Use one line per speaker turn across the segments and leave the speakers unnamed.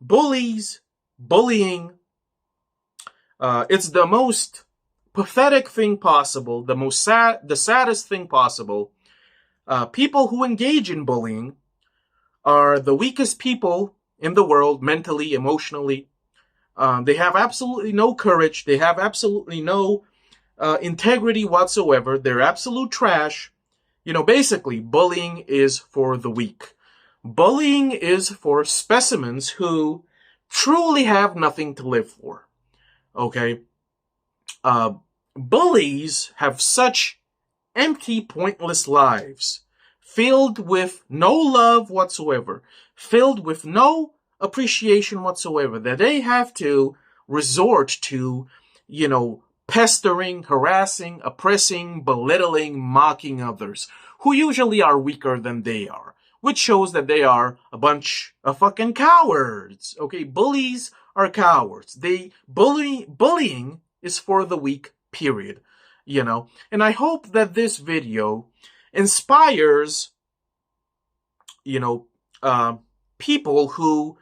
bullies, bullying, it's the most pathetic thing possible, the saddest thing possible. People who engage in bullying are the weakest people in the world, mentally, emotionally. They have absolutely no courage. They have absolutely no integrity whatsoever. They're absolute trash. Basically, bullying is for the weak. Bullying is for specimens who truly have nothing to live for. Okay? Bullies have such empty, pointless lives, filled with no love whatsoever, filled with no appreciation whatsoever, that they have to resort to, pestering, harassing, oppressing, belittling, mocking others, who usually are weaker than they are, which shows that they are a bunch of fucking cowards. Okay, bullies are cowards. Bullying is for the weak, period. And I hope that this video inspires, people who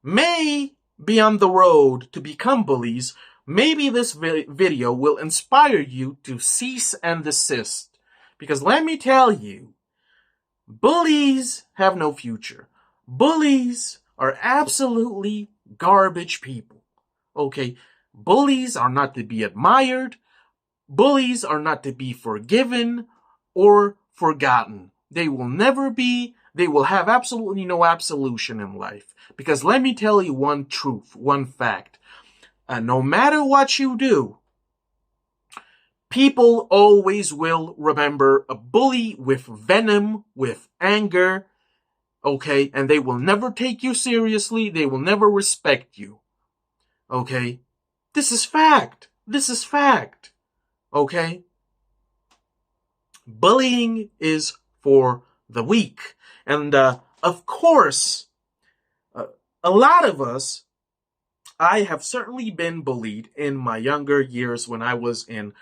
may be on the road to become bullies. Maybe this video will inspire you to cease and desist. Because let me tell you, bullies have no future. Bullies are absolutely garbage people. Okay? Bullies are not to be admired. Bullies are not to be forgiven or forgotten. They will never be. They will have absolutely no absolution in life. Because let me tell you one truth, one fact. No matter what you do, people always will remember a bully with venom, with anger, okay? And they will never take you seriously. They will never respect you, okay? This is fact. This is fact, okay? Bullying is for the weak. And, of course, a lot of us, I have certainly been bullied in my younger years when I was in,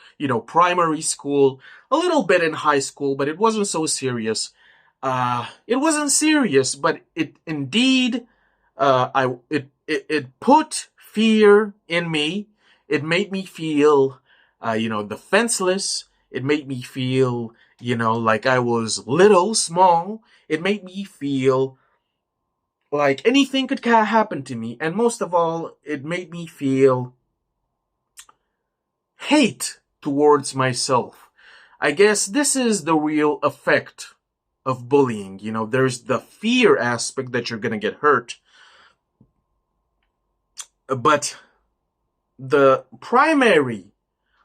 primary school, a little bit in high school, but it wasn't so serious. It wasn't serious, but it indeed, it put fear in me. It made me feel, defenseless. It made me feel, like I was little, small. It made me feel like anything could happen to me. And most of all, it made me feel hate towards myself. I guess this is the real effect of bullying. There's the fear aspect that you're going to get hurt. But the primary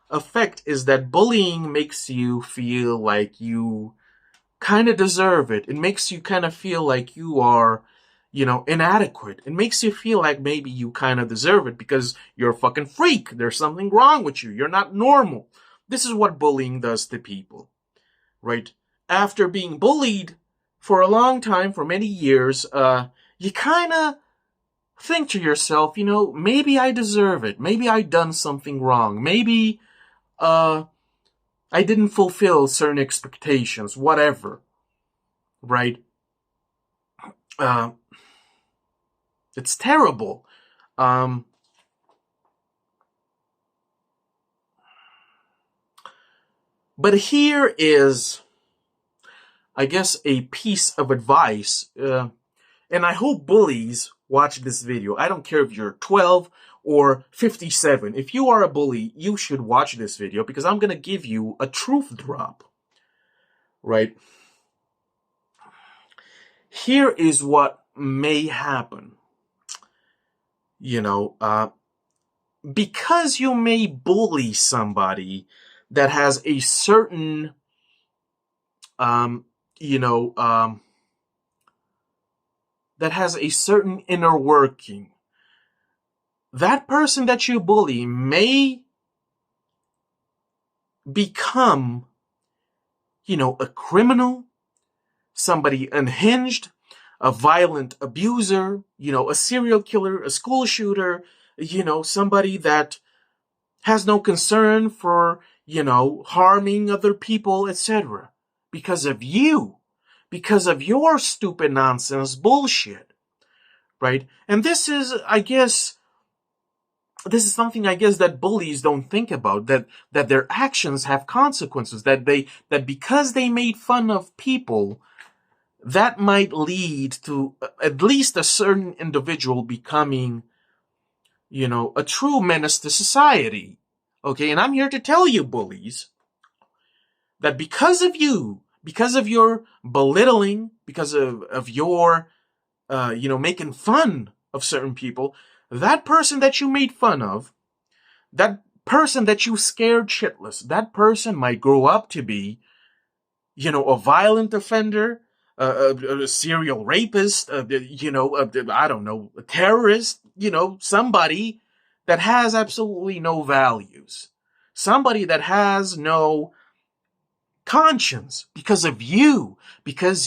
effect is that bullying makes you feel like you kind of deserve it. It makes you kind of feel like you are, inadequate. It makes you feel like maybe you kind of deserve it because you're a fucking freak. There's something wrong with you. You're not normal. This is what bullying does to people, right? After being bullied for a long time, for many years, you kind of think to yourself, maybe I deserve it. Maybe I done something wrong. Maybe, I didn't fulfill certain expectations, whatever, right? It's terrible. But here is, I guess, a piece of advice, and I hope bullies watch this video. I don't care if you're 12 or 57. If you are a bully, you should watch this video because I'm going to give you a truth drop, right? Here is what may happen. Because you may bully somebody that has a certain, that has a certain inner working. That person that you bully may become, a criminal, somebody unhinged, a violent abuser, a serial killer, a school shooter, somebody that has no concern for, harming other people, etc. Because of you, because of your stupid nonsense bullshit. right? And this is, I guess, this is something I guess that bullies don't think about, that their actions have consequences, that because they made fun of people, that might lead to at least a certain individual becoming, a true menace to society. Okay, and I'm here to tell you, bullies, that because of you, because of your belittling, because of your, making fun of certain people, that person that you made fun of, that person that you scared shitless, that person might grow up to be, a violent offender, a serial rapist, I don't know, a terrorist, somebody that has absolutely no values. Somebody that has no conscience because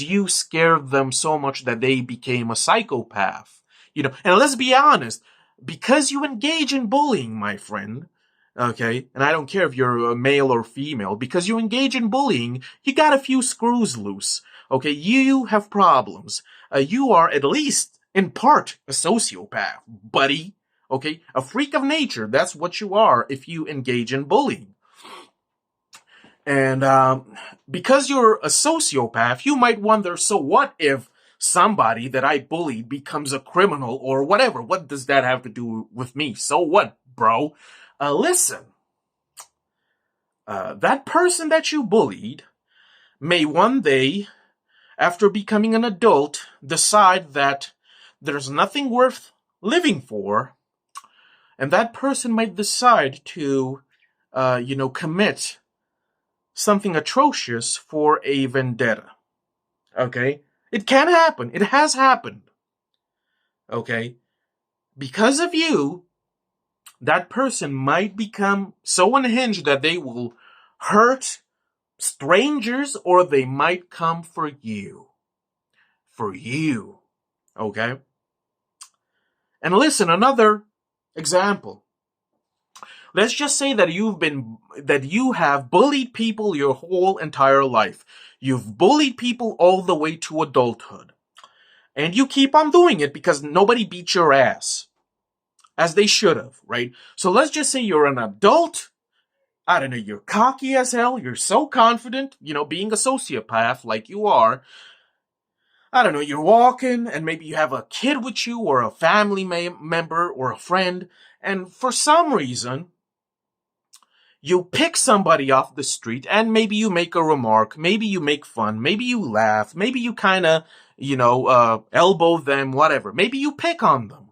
you scared them so much that they became a psychopath. And let's be honest, because you engage in bullying, my friend, okay, and I don't care if you're a male or female, because you engage in bullying, you got a few screws loose. Okay, you have problems. You are at least in part a sociopath, buddy. Okay, a freak of nature. That's what you are if you engage in bullying. And because you're a sociopath, you might wonder, so what if somebody that I bullied becomes a criminal or whatever? What does that have to do with me? So what, bro? Listen, that person that you bullied may one day, after becoming an adult, decide that there's nothing worth living for, and that person might decide to, commit something atrocious for a vendetta. Okay? It can happen. It has happened. Okay? Because of you, that person might become so unhinged that they will hurt strangers, or they might come for you. For you. Okay? And listen, another example. Let's just say that you have bullied people your whole entire life. You've bullied people all the way to adulthood. And you keep on doing it because nobody beat your ass. As they should have, right? So let's just say you're an adult. I don't know, you're cocky as hell. You're so confident, being a sociopath like you are. I don't know, you're walking and maybe you have a kid with you or a family member or a friend. And for some reason, you pick somebody off the street and maybe you make a remark, maybe you make fun, maybe you laugh, maybe you kind of, elbow them, whatever. Maybe you pick on them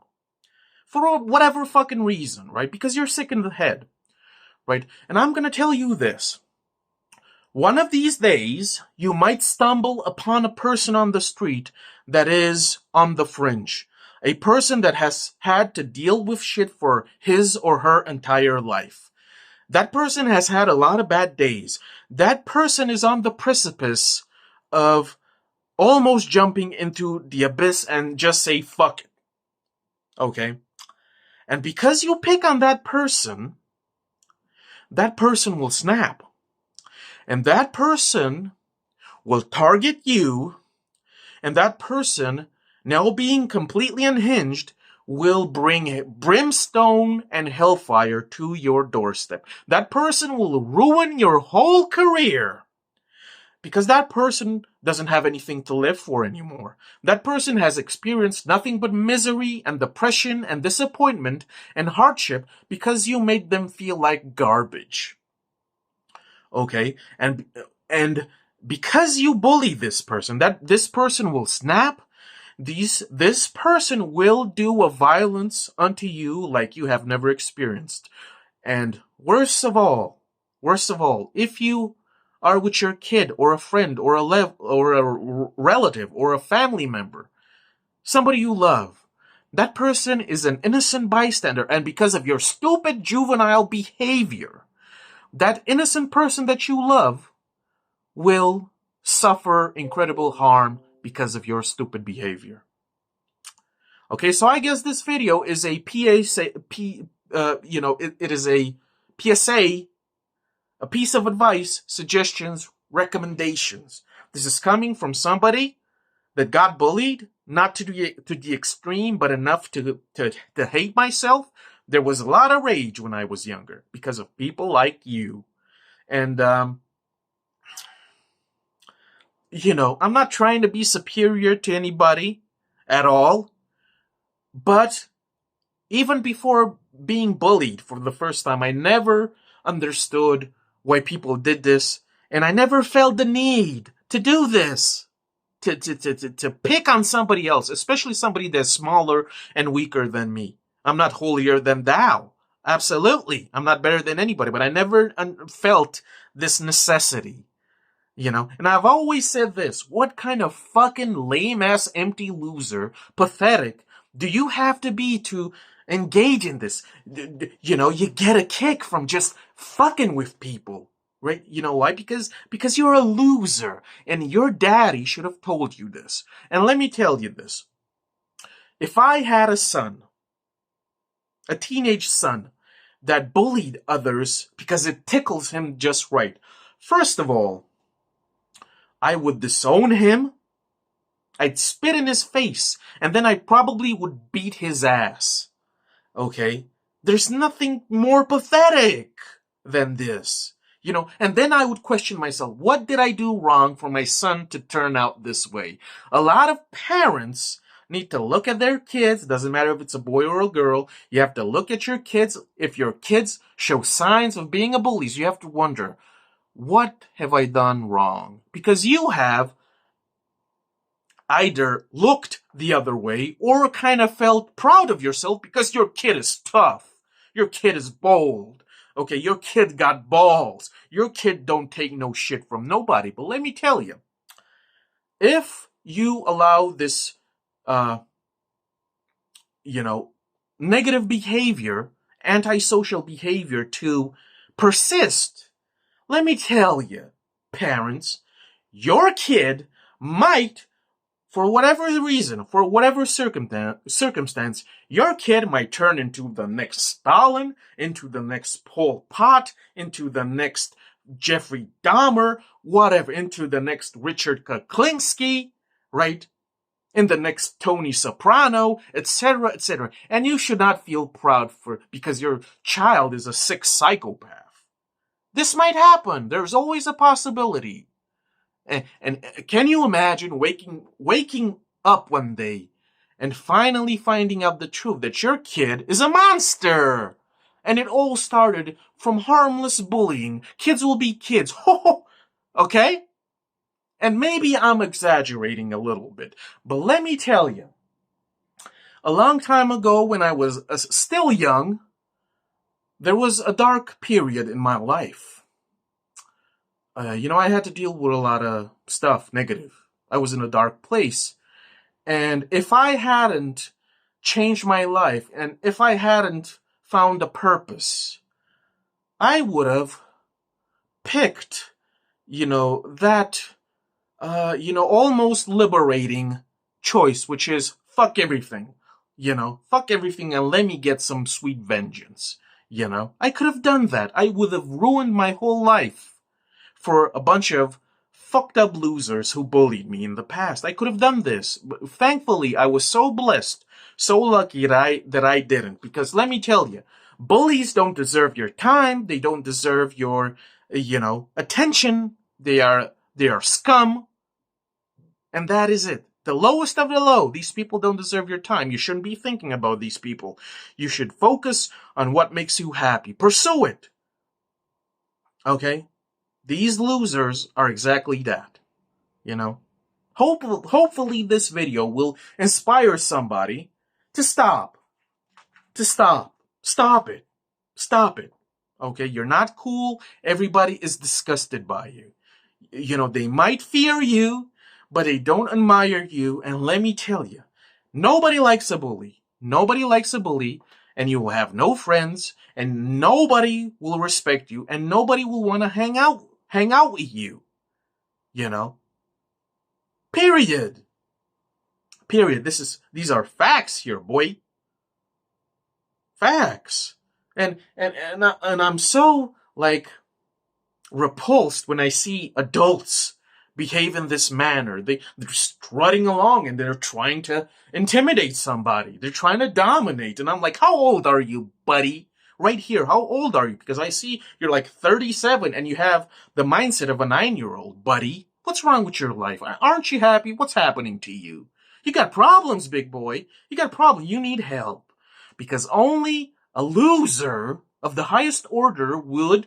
for whatever fucking reason, right? Because you're sick in the head, right? And I'm going to tell you this. One of these days, you might stumble upon a person on the street that is on the fringe. A person that has had to deal with shit for his or her entire life. That person has had a lot of bad days. That person is on the precipice of almost jumping into the abyss and just say, fuck it. Okay? And because you pick on that person will snap. And that person will target you, and that person, now being completely unhinged, will bring brimstone and hellfire to your doorstep. That person will ruin your whole career. Because that person doesn't have anything to live for anymore. That person has experienced nothing but misery and depression and disappointment and hardship because you made them feel like garbage. Okay? And because you bully this person, this person will snap. This person will do a violence unto you like you have never experienced. And worst of all, if you are with your kid or a friend or a relative or a family member, somebody you love, that person is an innocent bystander, and because of your stupid juvenile behavior, that innocent person that you love will suffer incredible harm because of your stupid behavior. Okay, so I guess this video is a PSA, it is a PSA, a piece of advice, suggestions, recommendations. This is coming from somebody that got bullied, not to the extreme, but enough to hate myself. There was a lot of rage when I was younger because of people like you. And I'm not trying to be superior to anybody at all, but even before being bullied for the first time, I never understood why people did this, and I never felt the need to do this. To pick on somebody else, especially somebody that's smaller and weaker than me. I'm not holier than thou. Absolutely. I'm not better than anybody, but I never felt this necessity. And I've always said this: what kind of fucking lame ass empty loser, pathetic, do you have to be to engage in this? You get a kick from just fucking with people. Right? You know why? Because you're a loser, and your daddy should have told you this. And let me tell you this. If I had a son, a teenage son, that bullied others because it tickles him just right, first of all, I would disown him, I'd spit in his face, and then I probably would beat his ass. Okay? There's nothing more pathetic than this. And then I would question myself, what did I do wrong for my son to turn out this way? A lot of parents need to look at their kids. Doesn't matter if it's a boy or a girl. You have to look at your kids. If your kids show signs of being a bullies, you have to wonder, what have I done wrong? Because you have either looked the other way or kind of felt proud of yourself because your kid is tough. Your kid is bold. Okay, your kid got balls. Your kid don't take no shit from nobody. But let me tell you, if you allow this, negative behavior, antisocial behavior to persist, let me tell you, parents, your kid might, for whatever reason, for whatever circumstance, your kid might turn into the next Stalin, into the next Pol Pot, into the next Jeffrey Dahmer, whatever, into the next Richard Kuklinski, right? In the next Tony Soprano, etc., etc. And you should not feel proud because your child is a sick psychopath. This might happen. There's always a possibility. And can you imagine waking up one day and finally finding out the truth that your kid is a monster? And it all started from harmless bullying. Kids will be kids. Okay? And maybe I'm exaggerating a little bit, but let me tell you, a long time ago when I was still young, there was a dark period in my life. I had to deal with a lot of stuff, negative. I was in a dark place. And if I hadn't changed my life, and if I hadn't found a purpose, I would have picked, that, almost liberating choice, which is fuck everything. Fuck everything and let me get some sweet vengeance. I could have done that. I would have ruined my whole life for a bunch of fucked up losers who bullied me in the past. I could have done this. But thankfully, I was so blessed, so lucky that I didn't. Because let me tell you, bullies don't deserve your time. They don't deserve your, attention. They are scum. And that is it. The lowest of the low. These people don't deserve your time. You shouldn't be thinking about these people. You should focus on what makes you happy. Pursue it. Okay? These losers are exactly that. Hopefully this video will inspire somebody to stop. Stop it. Okay? You're not cool. Everybody is disgusted by you. They might fear you, but they don't admire you. And let me tell you, nobody likes a bully. Nobody likes a bully, and you will have no friends, and nobody will respect you, and nobody will want to hang out with you. Period. These are facts here, boy. Facts. And I'm so repulsed when I see adults behave in this manner. They're strutting along and they're trying to intimidate somebody. They're trying to dominate. And I'm like, how old are you, buddy? Right here, how old are you? Because I see you're like 37 and you have the mindset of a 9-year-old, buddy. What's wrong with your life? Aren't you happy? What's happening to you? You got problems, big boy. You got problems. You need help. Because only a loser of the highest order would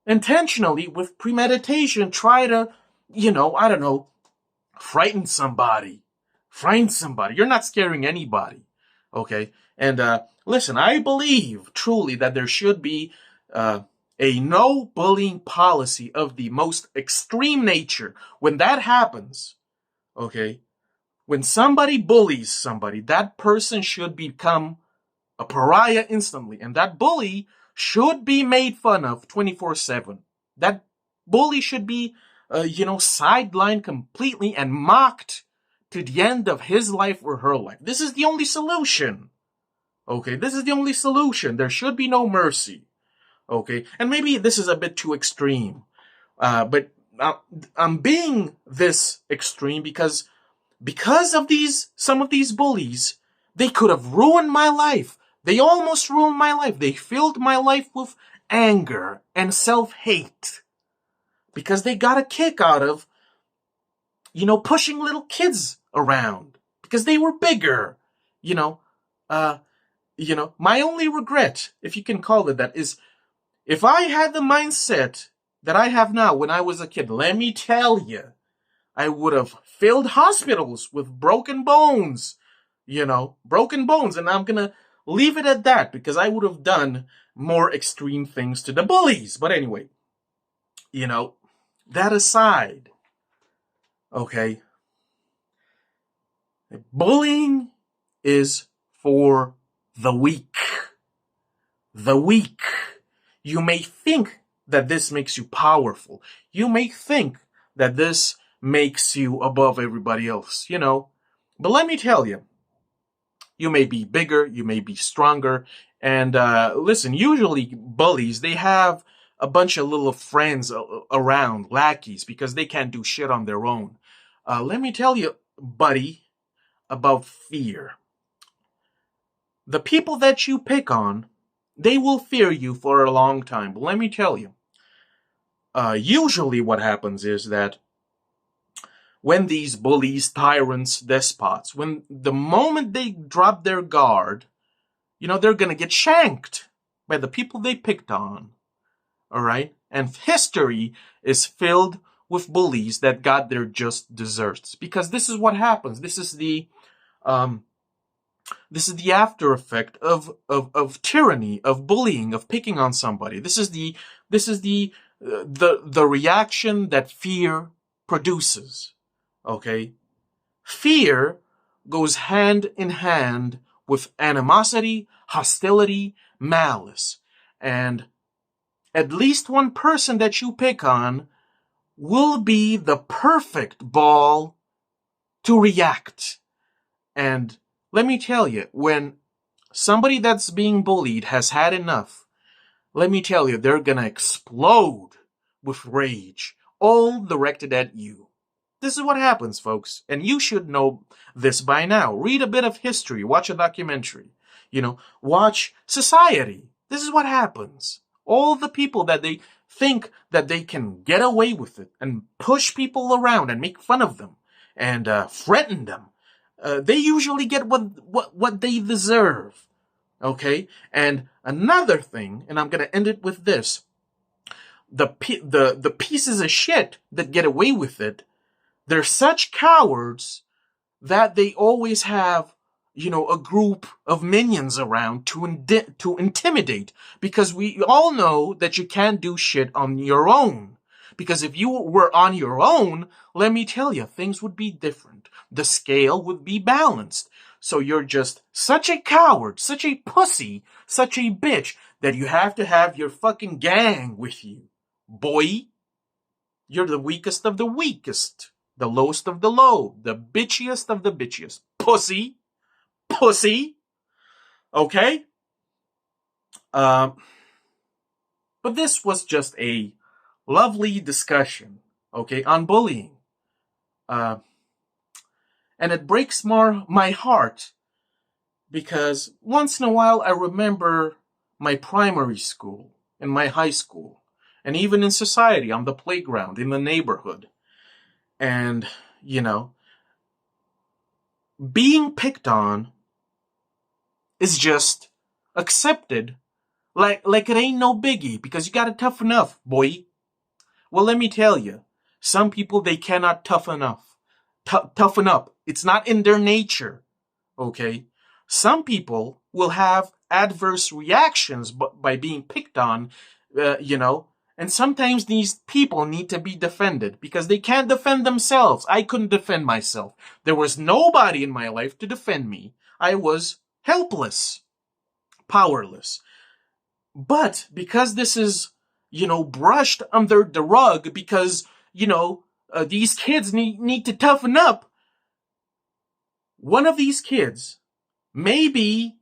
intentionally, with premeditation, try to, I don't know, frighten somebody. You're not scaring anybody. Okay? And listen, I believe truly that there should be a no bullying policy of the most extreme nature. When that happens, okay, when somebody bullies somebody, that person should become a pariah instantly. And that bully should be made fun of 24/7. That bully should be, sidelined completely and mocked to the end of his life or her life. This is the only solution. Okay, this is the only solution. There should be no mercy. Okay, and maybe this is a bit too extreme. But I'm being this extreme because of some of these bullies, they could have ruined my life. They almost ruined my life. They filled my life with anger and self-hate because they got a kick out of, pushing little kids around because they were bigger. My only regret, if you can call it that, is if I had the mindset that I have now when I was a kid, let me tell you, I would have filled hospitals with broken bones, and I'm going to leave it at that because I would have done more extreme things to the bullies. But anyway, that aside, okay, bullying is for the weak. The weak. You may think that this makes you powerful. You may think that this makes you above everybody else, But let me tell you, you may be bigger, you may be stronger, and listen, usually bullies, they have a bunch of little friends around, lackeys, because they can't do shit on their own. Let me tell you, buddy, about fear. The people that you pick on, they will fear you for a long time. But let me tell you, usually what happens is that when these bullies, tyrants, despots, when the moment they drop their guard, they're going to get shanked by the people they picked on. All right? And history is filled with bullies that got their just desserts. Because this is what happens. This is the after effect of tyranny, of bullying, of picking on somebody. This is the reaction that fear produces. Okay? Fear goes hand in hand with animosity, hostility, malice. And at least one person that you pick on will be the perfect ball to react. And let me tell you, when somebody that's being bullied has had enough, let me tell you, they're gonna explode with rage, all directed at you. This is what happens, folks, and you should know this by now. Read a bit of history, watch a documentary, watch Society. This is what happens. All the people that they think that they can get away with it and push people around and make fun of them and threaten them, they usually get what they deserve. Okay? And another thing, and I'm going to end it with this, the pieces of shit that get away with it, they're such cowards that they always have, a group of minions around to intimidate, because we all know that you can't do shit on your own. Because if you were on your own, let me tell you, things would be different. The scale would be balanced. So you're just such a coward, such a pussy, such a bitch that you have to have your fucking gang with you. Boy, you're the weakest of the weakest. The lowest of the low. The bitchiest of the bitchiest. Pussy. Okay? But this was just a lovely discussion okay, on bullying. Uh, and it breaks my heart because once in a while I remember my primary school and my high school, and even in society, on the playground, in the neighborhood. And, you know, being picked on is just accepted like it ain't no biggie because you gotta toughen up, boy. Well, let me tell you, some people, they cannot toughen up. It's not in their nature, okay? Some people will have adverse reactions by being picked on, and sometimes these people need to be defended because they can't defend themselves. I couldn't defend myself. There was nobody in my life to defend me. I was helpless, powerless. But because this is, brushed under the rug because, these kids need to toughen up, one of these kids may be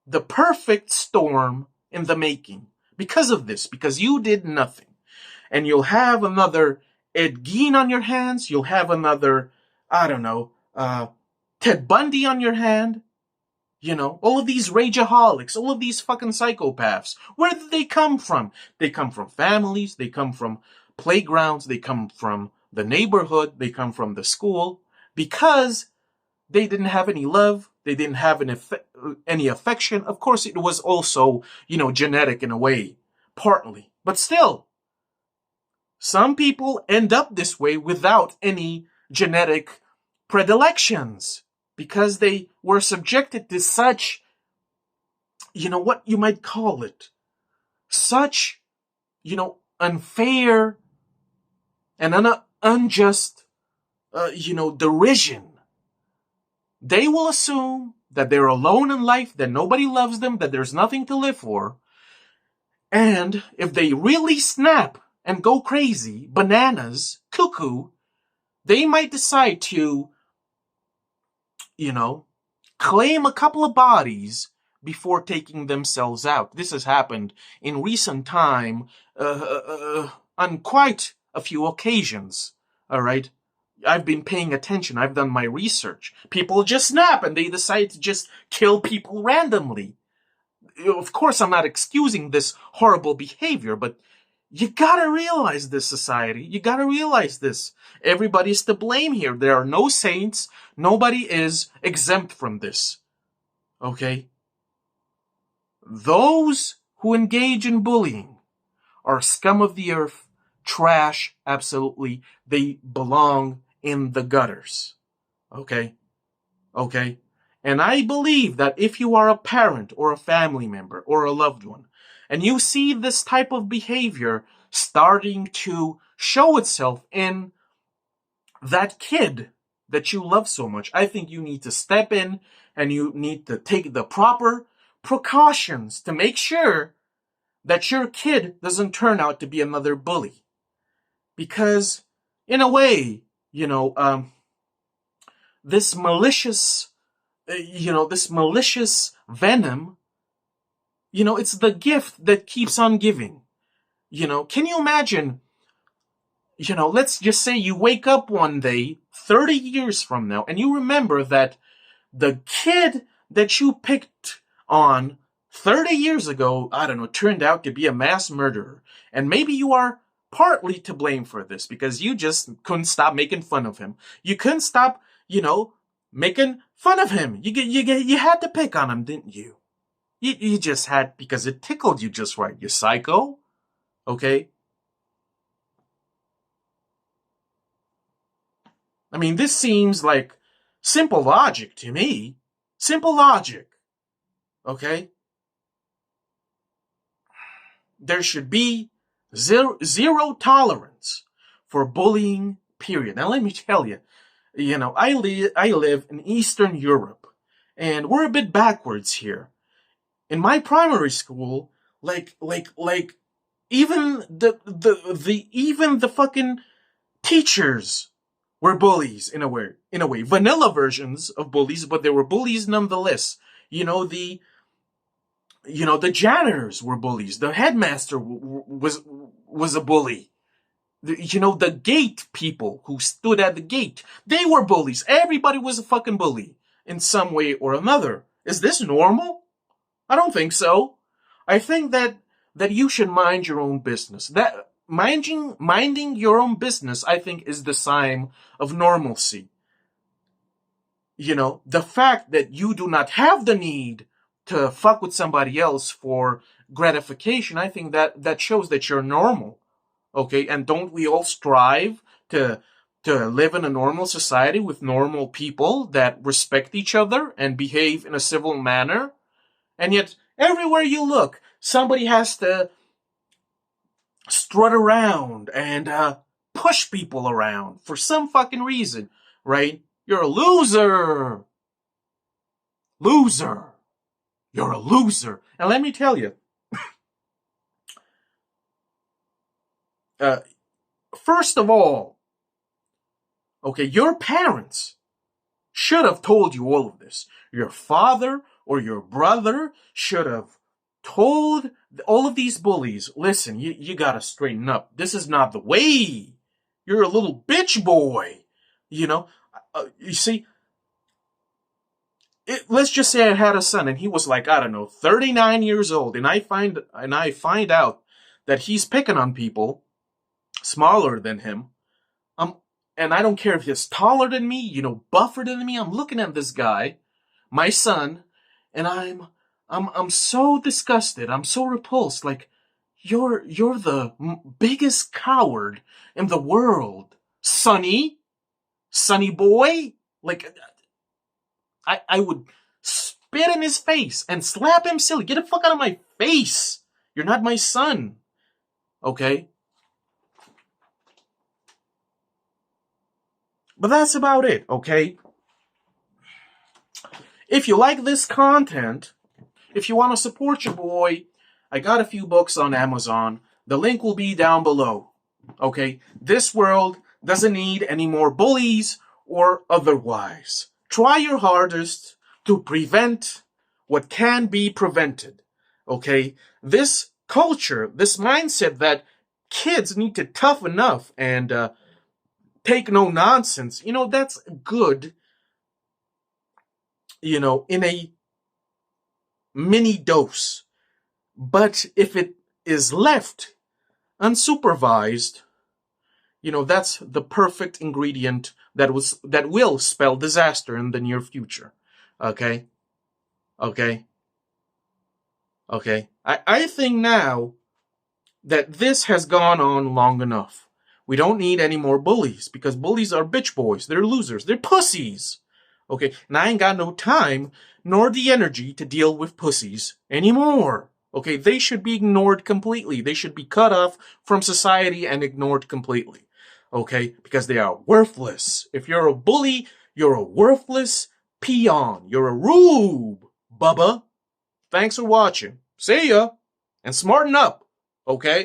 the perfect storm in the making because of this, because you did nothing. And you'll have another Ed Gein on your hands. You'll have another, I don't know, Ted Bundy on your hand. All of these rageaholics, all of these fucking psychopaths. Where did they come from? They come from families. They come from playgrounds. They come from the neighborhood. They come from the school. Because they didn't have any love. They didn't have any affection. Of course, it was also, genetic in a way. Partly. But still, some people end up this way without any genetic predilections. Because they were subjected to such, what you might call it, such, unfair and unjust, derision. They will assume that they're alone in life, that nobody loves them, that there's nothing to live for. And if they really snap and go crazy, bananas, cuckoo, they might decide to, claim a couple of bodies before taking themselves out. This has happened in recent time on quite a few occasions. All right. I've been paying attention. I've done my research. People just snap and they decide to just kill people randomly. Of course, I'm not excusing this horrible behavior, but you gotta realize this, society. You gotta realize this. Everybody's to blame here. There are no saints. Nobody is exempt from this. Okay? Those who engage in bullying are scum of the earth, trash, absolutely. They belong in the gutters. Okay? Okay? And I believe that if you are a parent or a family member or a loved one, and you see this type of behavior starting to show itself in that kid that you love so much, I think you need to step in and you need to take the proper precautions to make sure that your kid doesn't turn out to be another bully. Because, in a way, this malicious venom, it's the gift that keeps on giving. Can you imagine, let's just say you wake up one day, 30 years from now, and you remember that the kid that you picked on 30 years ago, I don't know, turned out to be a mass murderer. And maybe you are partly to blame for this because you just couldn't stop making fun of him. You couldn't stop, making fun of him. You had to pick on him, didn't you? You just had, because it tickled you just right. You psycho. Okay? I mean, this seems like simple logic to me. Simple logic. Okay? There should be zero tolerance for bullying, period. Now, let me tell you, I live in Eastern Europe, and we're a bit backwards here. In my primary school, even the fucking teachers were bullies in a way. Vanilla versions of bullies, but they were bullies nonetheless. The janitors were bullies. The headmaster was a bully. the gate people who stood at the gate, they were bullies. Everybody was a fucking bully in some way or another. Is this normal? I don't think so. I think that you should mind your own business. That minding your own business, I think, is the sign of normalcy. The fact that you do not have the need to fuck with somebody else for gratification, I think that shows that you're normal. Okay, and don't we all strive to live in a normal society with normal people that respect each other and behave in a civil manner? And yet, everywhere you look, somebody has to strut around and push people around for some fucking reason, right? You're a loser. Loser. You're a loser. And let me tell you, first of all, okay, your parents should have told you all of this. Your father or your brother should have told all of these bullies, listen, you gotta straighten up. This is not the way. You're a little bitch boy. You see, let's just say I had a son and he was like, I don't know, 39 years old, and I find out that he's picking on people smaller than him. And I don't care if he's taller than me, buffer than me. I'm looking at this guy, my son, and I'm so disgusted. I'm so repulsed. Like, you're the biggest coward in the world, Sonny boy. Like, I would spit in his face and slap him silly. Get the fuck out of my face. You're not my son. Okay? But that's about it, okay? If you like this content, if you want to support your boy, I got a few books on Amazon. The link will be down below, okay? This world doesn't need any more bullies or otherwise. Try your hardest to prevent what can be prevented, okay? This culture, this mindset that kids need to toughen up and take no nonsense, that's good, in a mini dose. But if it is left unsupervised, that's the perfect ingredient that will spell disaster in the near future. Okay? I think now that this has gone on long enough. We don't need any more bullies, because bullies are bitch boys. They're losers. They're pussies. Okay? And I ain't got no time nor the energy to deal with pussies anymore. Okay? They should be ignored completely. They should be cut off from society and ignored completely. Okay? Because they are worthless. If you're a bully, you're a worthless peon. You're a rube, bubba. Thanks for watching. See ya. And smarten up. Okay?